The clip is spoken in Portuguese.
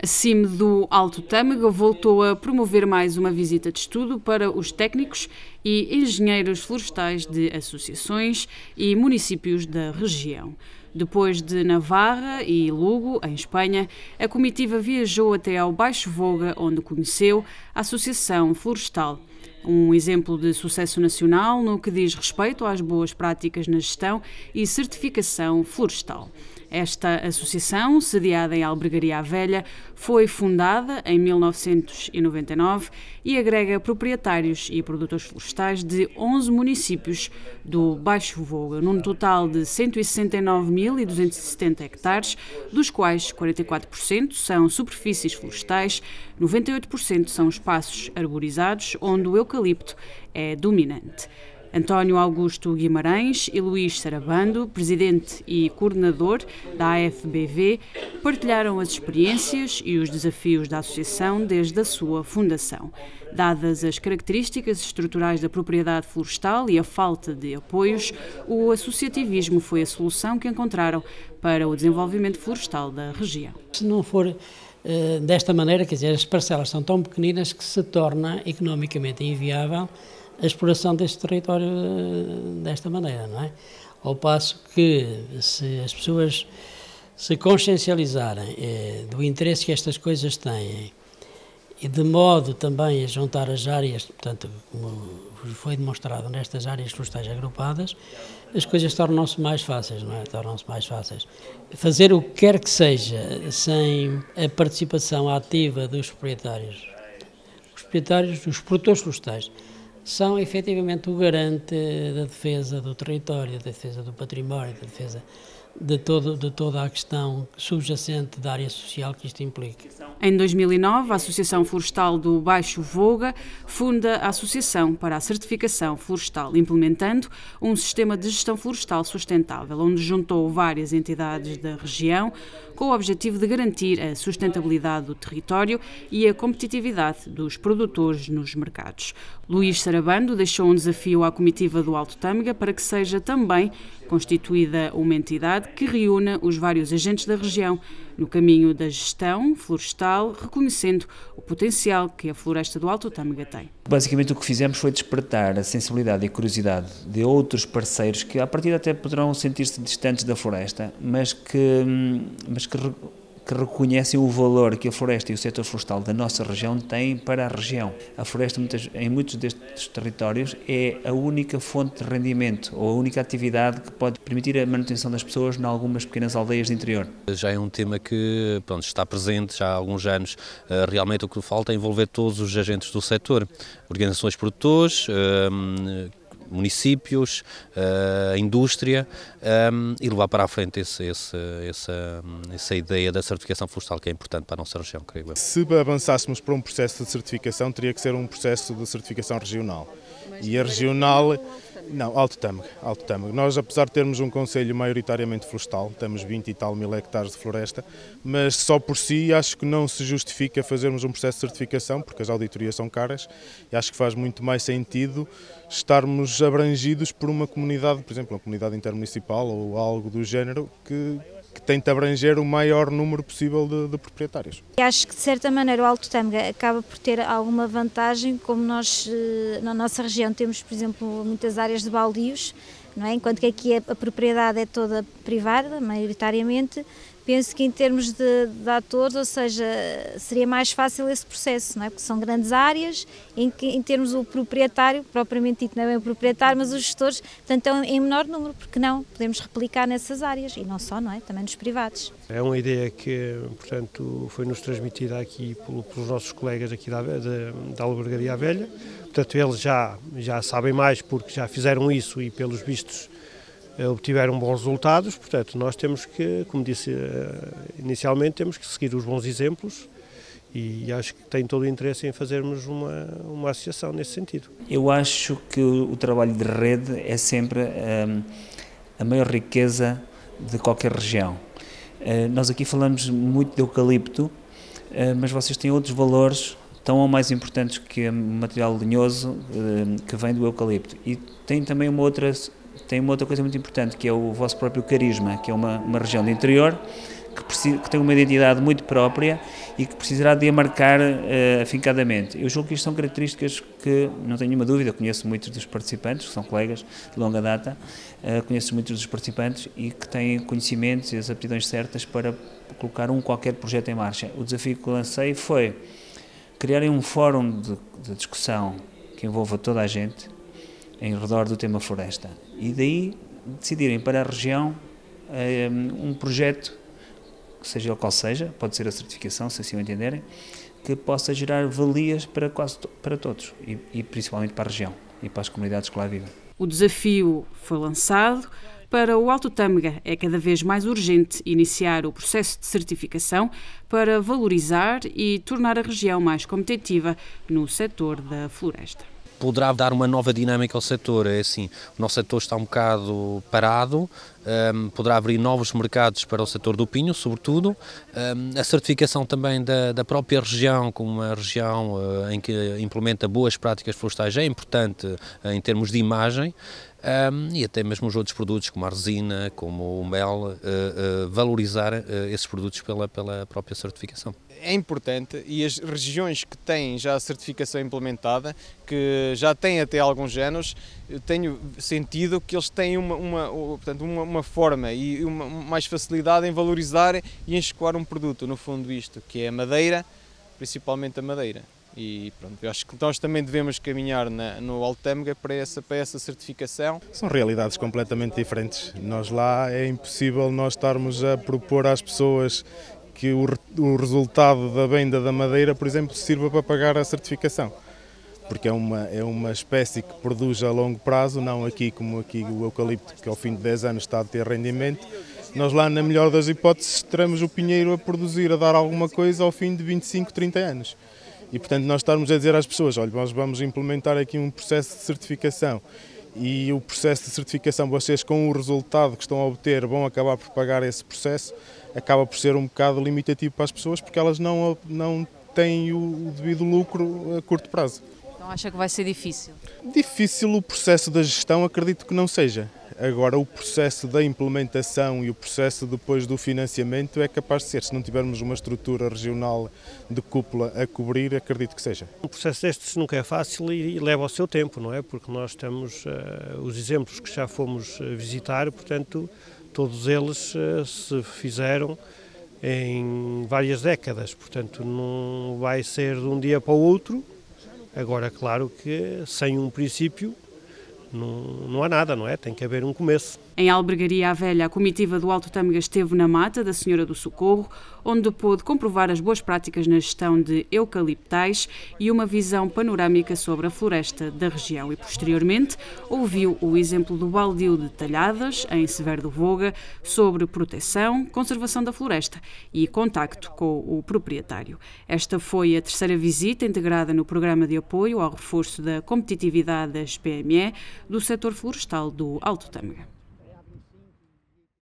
A CIM do Alto Tâmega voltou a promover mais uma visita de estudo para os técnicos e engenheiros florestais de associações e municípios da região. Depois de Navarra e Lugo, em Espanha, a comitiva viajou até ao Baixo Voga, onde conheceu a Associação Florestal. Um exemplo de sucesso nacional no que diz respeito às boas práticas na gestão e certificação florestal. Esta associação, sediada em Albergaria Velha, foi fundada em 1999 e agrega proprietários e produtores florestais de 11 municípios do Baixo Voga, num total de 169.270 hectares, dos quais 44% são superfícies florestais, 98% são espaços arborizados, onde o eucalipto é dominante. António Augusto Guimarães e Luís Sarabando, presidente e coordenador da AFBV, partilharam as experiências e os desafios da associação desde a sua fundação. Dadas as características estruturais da propriedade florestal e a falta de apoios, o associativismo foi a solução que encontraram para o desenvolvimento florestal da região. Se não for desta maneira, quer dizer, as parcelas são tão pequeninas que se torna economicamente inviável a exploração deste território desta maneira, não é? Ao passo que, se as pessoas se consciencializarem do interesse que estas coisas têm e de modo também a juntar as áreas, portanto, como foi demonstrado nestas áreas florestais agrupadas, as coisas tornam-se mais fáceis, não é? Tornam-se mais fáceis. Fazer o que quer que seja sem a participação ativa dos proprietários, dos produtores florestais, são efetivamente o garante da defesa do território, da defesa do património, da defesa de toda a questão subjacente da área social que isto implica. Em 2009, a Associação Florestal do Baixo Voga funda a Associação para a Certificação Florestal, implementando um sistema de gestão florestal sustentável, onde juntou várias entidades da região com o objetivo de garantir a sustentabilidade do território e a competitividade dos produtores nos mercados. Luís Sarabando deixou um desafio à comitiva do Alto Tâmega para que seja também constituída uma entidade que reúna os vários agentes da região no caminho da gestão florestal, reconhecendo o potencial que a floresta do Alto Tâmega tem. Basicamente o que fizemos foi despertar a sensibilidade e a curiosidade de outros parceiros que, à partida, até poderão sentir-se distantes da floresta, mas que reconhecem o valor que a floresta e o setor florestal da nossa região têm para a região. A floresta, em muitos destes territórios, é a única fonte de rendimento ou a única atividade que pode permitir a manutenção das pessoas em algumas pequenas aldeias de interior. Já é um tema que está presente já há alguns anos. Realmente o que falta é envolver todos os agentes do setor, organizações produtores, municípios, a indústria, e levar para a frente essa ideia da certificação florestal, que é importante para a nossa região, creio eu. Se avançássemos para um processo de certificação, teria que ser um processo de certificação regional. E a regional... Não, Alto Tâmega. Nós, apesar de termos um concelho maioritariamente florestal, temos 20 e tal mil hectares de floresta, mas só por si acho que não se justifica fazermos um processo de certificação, porque as auditorias são caras, e acho que faz muito mais sentido estarmos abrangidos por uma comunidade, por exemplo, uma comunidade intermunicipal ou algo do género, que tenta abranger o maior número possível de proprietários. Acho que, de certa maneira, o Alto Tâmega acaba por ter alguma vantagem, como nós, na nossa região, temos, por exemplo, muitas áreas de baldios, não é? Enquanto que aqui a propriedade é toda privada, maioritariamente. Penso que em termos de atores, ou seja, seria mais fácil esse processo, não é? Porque são grandes áreas em que, em termos o proprietário, propriamente dito não é bem o proprietário, mas os gestores, portanto, estão em menor número, porque não podemos replicar nessas áreas, e não só, não é? Também nos privados. É uma ideia que, portanto, foi-nos transmitida aqui pelos nossos colegas aqui da Albergaria Velha, portanto, eles já sabem mais porque já fizeram isso e, pelos vistos, obtiveram bons resultados. Portanto, nós temos que, como disse inicialmente, temos que seguir os bons exemplos e acho que tem todo o interesse em fazermos uma associação nesse sentido. Eu acho que o trabalho de rede é sempre a maior riqueza de qualquer região. Nós aqui falamos muito de eucalipto, mas vocês têm outros valores tão ou mais importantes que o material lenhoso que vem do eucalipto. E tem também uma outra coisa muito importante, que é o vosso próprio carisma, que é uma região de interior que tem uma identidade muito própria e que precisará de a marcar afincadamente. Eu julgo que isto são características que, não tenho nenhuma dúvida, conheço muitos dos participantes, que são colegas de longa data, conheço muitos dos participantes e que têm conhecimentos e as aptidões certas para colocar qualquer projeto em marcha. O desafio que lancei foi criarem um fórum de discussão que envolva toda a gente em redor do tema floresta e daí decidirem para a região um projeto, seja ele qual seja, pode ser a certificação, se assim o entenderem, que possa gerar valias para todos e principalmente para a região e para as comunidades que lá vivem. O desafio foi lançado. Para o Alto Tâmega é cada vez mais urgente iniciar o processo de certificação para valorizar e tornar a região mais competitiva no setor da floresta. Poderá dar uma nova dinâmica ao setor, é assim, o nosso setor está um bocado parado, poderá abrir novos mercados para o setor do pinho, sobretudo, a certificação também da própria região, como uma região em que implementa boas práticas florestais, é importante em termos de imagem, e até mesmo os outros produtos como a resina, como o mel, valorizar esses produtos pela própria certificação. É importante e as regiões que têm já a certificação implementada, que já têm até alguns anos, eu tenho sentido que eles têm uma forma e mais facilidade em valorizar e em escoar um produto, no fundo isto, que é a madeira, principalmente a madeira. E pronto, eu acho que nós também devemos caminhar no Alto Tâmega para essa certificação. São realidades completamente diferentes. Nós lá é impossível nós estarmos a propor às pessoas que o resultado da venda da madeira, por exemplo, sirva para pagar a certificação. Porque é uma espécie que produz a longo prazo, não aqui como aqui o eucalipto, que ao fim de 10 anos está a ter rendimento. Nós lá, na melhor das hipóteses, teremos o pinheiro a produzir, a dar alguma coisa ao fim de 25, 30 anos. E, portanto, nós estarmos a dizer às pessoas, olha, nós vamos implementar aqui um processo de certificação e o processo de certificação, vocês com o resultado que estão a obter vão acabar por pagar esse processo, acaba por ser um bocado limitativo para as pessoas porque elas não têm o devido lucro a curto prazo. Então acha que vai ser difícil? Difícil o processo da gestão, acredito que não seja. Agora, o processo da implementação e o processo depois do financiamento é capaz de ser. Se não tivermos uma estrutura regional de cúpula a cobrir, acredito que seja. Um processo destes nunca é fácil e leva o seu tempo, não é? Porque nós temos os exemplos que já fomos visitar, portanto, todos eles se fizeram em várias décadas, portanto, não vai ser de um dia para o outro. Agora, claro que sem um princípio não há nada, não é? Tem que haver um começo. Em Albergaria à Velha, a comitiva do Alto Tâmega esteve na mata da Senhora do Socorro, onde pôde comprovar as boas práticas na gestão de eucaliptais e uma visão panorâmica sobre a floresta da região. E, posteriormente, ouviu o exemplo do baldio de Talhadas, em Severo do Voga, sobre proteção, conservação da floresta e contacto com o proprietário. Esta foi a terceira visita integrada no programa de apoio ao reforço da competitividade das PME do setor florestal do Alto Tâmega.